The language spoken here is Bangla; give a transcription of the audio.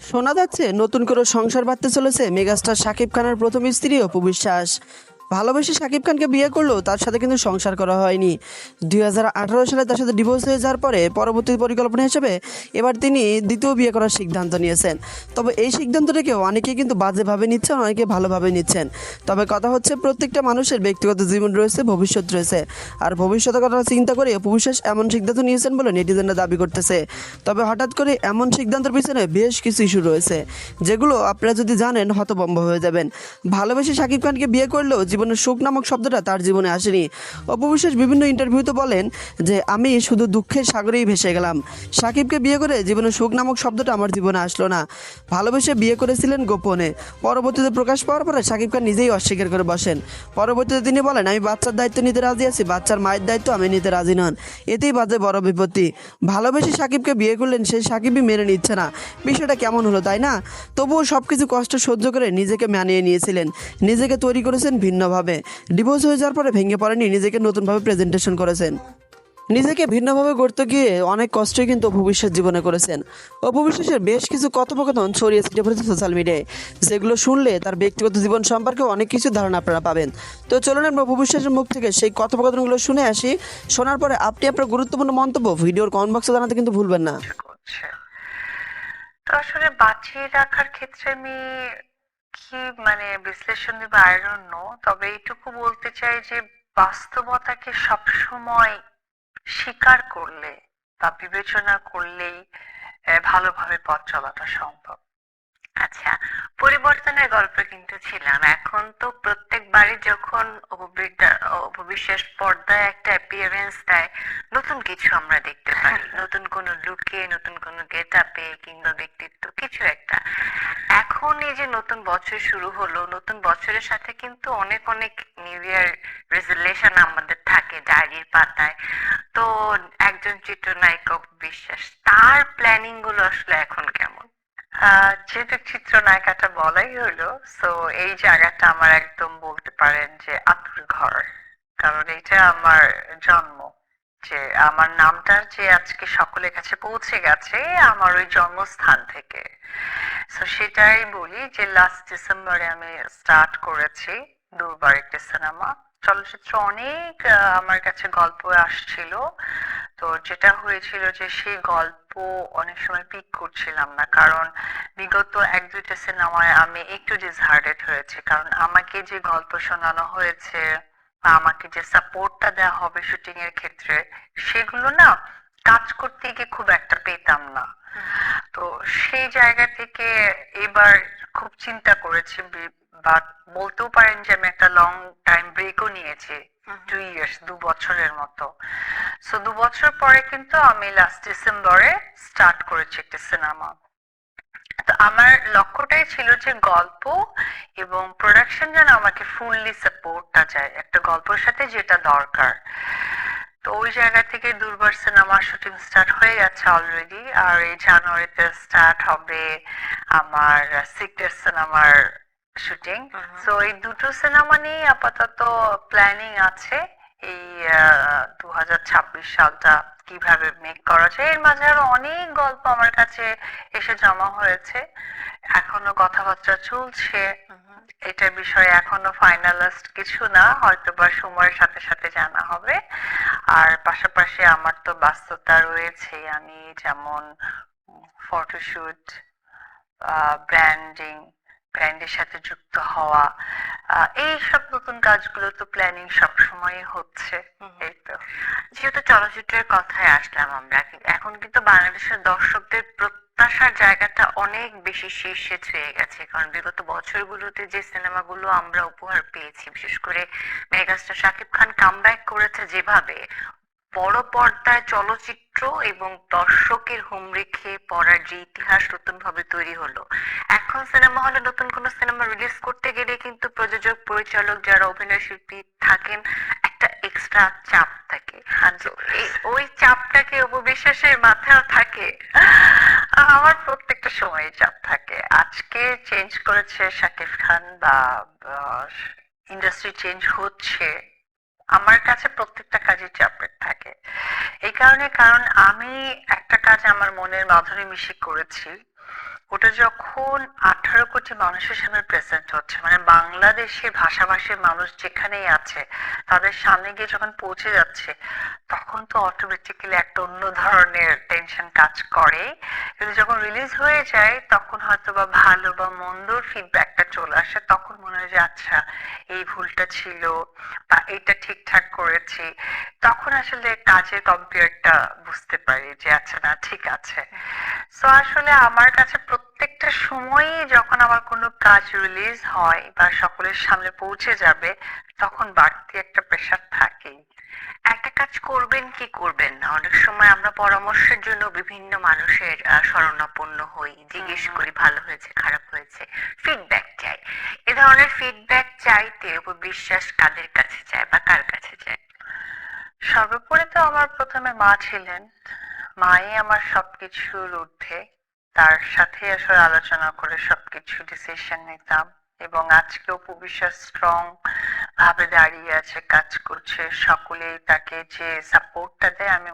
শোনা যাচ্ছে নতুন করে সংসার বাঁধতে চলেছে মেগাস্টার শাকিব খানের প্রথম স্ত্রী অপু বিশ্বাস। ভালোবেসে শাকিব খানকে বিয়ে করলেও তার সাথে কিন্তু সংসার করা হয়নি। 2018 সালে তার সাথে ডিভোর্স হয়ে যাওয়ার পরে পরবর্তী পরিকল্পনা হিসেবে এবার তিনি দ্বিতীয় বিয়ে করার সিদ্ধান্ত নিয়েছেন। তবে এই সিদ্ধান্তটাকেও অনেকেই কিন্তু বাজেভাবে নিচ্ছেন, অনেকে ভালোভাবে নিচ্ছেন। তবে কথা হচ্ছে প্রত্যেকটা মানুষের ব্যক্তিগত জীবন রয়েছে, ভবিষ্যৎ রয়েছে। আর ভবিষ্যতের কথা চিন্তা করে অপু বিশ্বাস এমন সিদ্ধান্ত নিয়েছেন বলে নেটিজেনরা দাবি করতেছে। তবে হঠাৎ করে এমন সিদ্ধান্তের পিছনে বেশ কিছু ইস্যু রয়েছে, যেগুলো আপনারা যদি জানেন হতভম্ব হয়ে যাবেন। ভালোবেসে শাকিব খানকে বিয়ে করলেও জীবনের সুখ নামক শব্দটা তার জীবনে আসেনি। অপু বিশ্বাস বিভিন্ন ইন্টারভিউতে বলেন যে আমি শুধু দুঃখের সাগরেই ভেসে গেলাম। শাকিবকে বিয়ে করে জীবনের সুখ নামক শব্দটা আমার জীবনে আসলো না। ভালোবেসে বিয়ে করেছিলেন গোপনে, পরবর্তীতে প্রকাশ পাওয়ার পরে শাকিব খান নিজেই অস্বীকার করে বসেন। পরবর্তীতে তিনি বলেন আমি বাচ্চার দায়িত্ব নিতে রাজি আছি, বাচ্চার মায়ের দায়িত্ব আমি নিতে রাজি নন। এতেই বাজে বড় বিপত্তি। ভালোবেসে শাকিবকে বিয়ে করলেন, সেই শাকিবই মেনে নিচ্ছে না। বিষয়টা কেমন হলো তাই না? তবুও সব কিছু কষ্ট সহ্য করে নিজেকে মানিয়ে নিয়েছিলেন, নিজেকে তৈরি করেছেন ভিন্নভাবে। ডিভোর্স হয়ে যাওয়ার পরে ভেঙে পড়েনি, নিজেকে নতুনভাবে প্রেজেন্টেশন করেছেন। নিজেকে ভিন্নভাবে গড়তে গিয়ে অনেক কষ্টই কিন্তু অপু বিশ্বাস জীবনে করেছেন। অপু বিশ্বাসের বেশ কিছু কথোপকথন ছড়িয়ে ছিটিয়ে পড়েছে সোশ্যাল মিডিয়ায়, যেগুলো শুনলে তার ব্যক্তিগত জীবন সম্পর্কে অনেক কিছু ধারণা আপনারা পাবেন। তো চলুন আমরা অপু বিশ্বাসের মুখ থেকে সেই কথোপকথনগুলো শুনে আসি। শোনার পরে আপনি আপনার গুরুত্বপূর্ণ মন্তব্য ভিডিওর কমেন্ট বক্সে জানাতে কিন্তু ভুলবেন না। করছে। তো আসলে বাঁচিয়ে রাখার ক্ষেত্রে আমি কি বিশ্লেষণ দেব আই ডোন্ট নো, তবে এইটুকু বলতে চাই যে বাস্তবতাকে সবসময় স্বীকার করলে বা বিবেচনা করলেই ভালোভাবে পথ চলাটা সম্ভব। আচ্ছা, পরিবর্তনের গল্প কিন্তু ছিলাম। এখন তো প্রত্যেকবারই যখন অপবিশ্বাস পর্দায় একটা অ্যাপিয়ারেন্স দেয়, নতুন কিছু আমরা দেখতে পারি, নতুন কোনো লুকে, নতুন কোনো গেট আপে কিংবা ব্যক্তিত্ব কিছু একটা। এখন এই যে নতুন বছর শুরু হলো, নতুন বছরের সাথে কিন্তু অনেক অনেক নিউ ইয়ার রেজুলেশন আমাদের থাকে ডায়েরির পাতায়। তো একজন চিত্রনায়িকা বিশ্বাস, তার প্ল্যানিং গুলো আসলে এখন কেমন? যেহেতু চিত্রনায়িকাটা বলাই হলো, সো এই জায়গাটা আমার একদম বলতে পারেন যে আতুর ঘর। কারণ এটা আমার জন্ম, যে আমার নামটা যে আজকে সকলের কাছে পৌঁছে গেছে আমার ওই জন্মস্থান থেকে। সো সেটাই বলি যে লাস্ট ডিসেম্বরে আমি স্টার্ট করেছি দুবার একটি সিনেমা চলচ্চিত্র। অনেক আমার কাছে গল্প আসছিল। তো যেটা হয়েছিল যে সেই গল্প অনেক সময় পিক করছিলাম না, কারণ বিগত এক দুইটা সিনেমায় আমি একটু ডিসহার্টেড হয়েছে। কারণ আমাকে যে গল্প শোনানো হয়েছে বা আমাকে যে সাপোর্টটা দেওয়া হবে শুটিং এর ক্ষেত্রে, সেগুলো না কাজ করতে গিয়ে খুব একটা পেতাম না। তো সেই জায়গা থেকে এবার খুব চিন্তা করেছি, বা বলতেও পারেন যে আমি একটা লং টাইম ব্রেকও নিয়েছি, 2 ইয়ার্স, 2 বছরের মতো। সো 2 বছর পরে কিন্তু আমি লাস্ট ডিসেম্বরে স্টার্ট করেছি একটা সিনেমা। তো আমার লক্ষ্যটাই ছিল যে গল্প এবং প্রোডাকশন যেন আমাকে ফুললি সাপোর্টটা যায় একটা গল্পের সাথে, যেটা দরকার। তো ওই জায়গা থেকে দুর্বার সিনেমার শুটিং স্টার্ট হয়ে গেছে অলরেডি, আর এই জানুয়ারিতে স্টার্ট হবে আমার সিক্রেট সিনেমার শুটিং। সো এই দুটো সিনেমা নিয়ে আপাতত প্ল্যানিং আছে। এই 2026 সালটা কিভাবে মেক করা যায়, এর মাঝে আরো অনেক গল্প আমার কাছে এসে জমা হয়েছে, এখনো কথাবার্তা চলছে। এটার বিষয়ে এখনো ফাইনালিস্ট কিছু না, হয়তো বা সময়ের সাথে সাথে জানা হবে। আর পাশাপাশি আমার তো ব্যস্ততা রয়েছে, আমি যেমন ফটোশুট, ব্র্যান্ডিং, ব্র্যান্ডের সাথে যুক্ত হওয়া, এই সব নতুন কাজগুলো তো প্ল্যানিং সবসময় হচ্ছে। এই তো, যেহেতু চলচ্চিত্রের কথায় আসলাম আমরা, এখন কিন্তু বাংলাদেশের দর্শকদের প্রত্যাশার জায়গাটা অনেক বেশি শীর্ষে ছুঁয়ে গেছে। কারণ বিগত বছরগুলোতে যে সিনেমাগুলো আমরা উপহার পেয়েছি, বিশেষ করে মেগাস্টার শাকিব খান কামব্যাক করেছে যেভাবে, বড় পর্দায় চলচ্চিত্র এবং দর্শকের হুমড়ি খেয়ে পড়ার যে ইতিহাস নতুন ভাবে তৈরি হলো, এখন সিনেমা হলে নতুন কোন সিনেমা রিলিজ করতে গেলে কিন্তু প্রযোজক, পরিচালক, যারা অভিনয় শিল্পী থাকেন, একটা এক্সট্রা চাপ থাকে। তো ওই চাপটাকে অপবিশ্বাসের মাথায় থাকে, আমার প্রত্যেকটা সময় চাপ থাকে। আজকে চেঞ্জ করেছে শাকিব খান বা ইন্ডাস্ট্রি চেঞ্জ হচ্ছে, আমার কাছে প্রত্যেকটা কাজে চাপের থাকে। এই কারণে, কারণ আমি একটা কাজ আমার মনের মাধুরী মিশে করেছি, ওটা যখন 18 কোটি মানুষের সামনে প্রেজেন্ট হচ্ছে, মানে বাংলাদেশের ভাষাভাষীর মানুষ যেখানেই আছে তাদের সামনে গিয়ে যখন পৌঁছে যাচ্ছে, তখন তো অটোমেটিক্যালি একটা অন্য ধরনের টেনশন কাজ করে। কিন্তু যখন রিলিজ হয়ে যায় তখন হয়তো বা ভালো বা মন্দর ফিডব্যাকটা চলে আসে, তখন মনে হয় যে আচ্ছা এই ভুলটা ছিল বা এটা ঠিকঠাক করেছি। তখন আসলে কাজের কম্পেয়ারটা বুঝতে পারি যে আচ্ছা না ঠিক আছে। সো আসলে আমার কাছে প্রত্যেকটা সময়ই যখন আমার কোনো কাজ রিলিজ হয় বা সকলের সামনে পৌঁছে যাবে, তখন বাড়তি একটা প্রেশার থাকেই। একটা কাজ করবেন কি করবেন না, অনেক সময় আমরা পরামর্শের জন্য বিভিন্ন মানুষের শরণাপন্ন হই, জিজ্ঞেস করি ভালো হয়েছে খারাপ হয়েছে, ফিডব্যাক চাই। এ ধরনের ফিডব্যাক চাইতে বিশ্বাস কাদের কাছে যায় বা কার কাছে যায়? সর্বোপরি তো আমার প্রথমে মা ছিলেন। মাই আমার সবকিছুর ঊর্ধ্বে। তার সাথে আসলে আলোচনা করে সবকিছু ডিসিশন নিতাম। এবং আজকে অপু বিশ্বাস স্ট্রং ভাবে দাঁড়িয়ে আছে, কাজ করছে, সকলেই তাকে যে সাপোর্টটা দেয়, আমি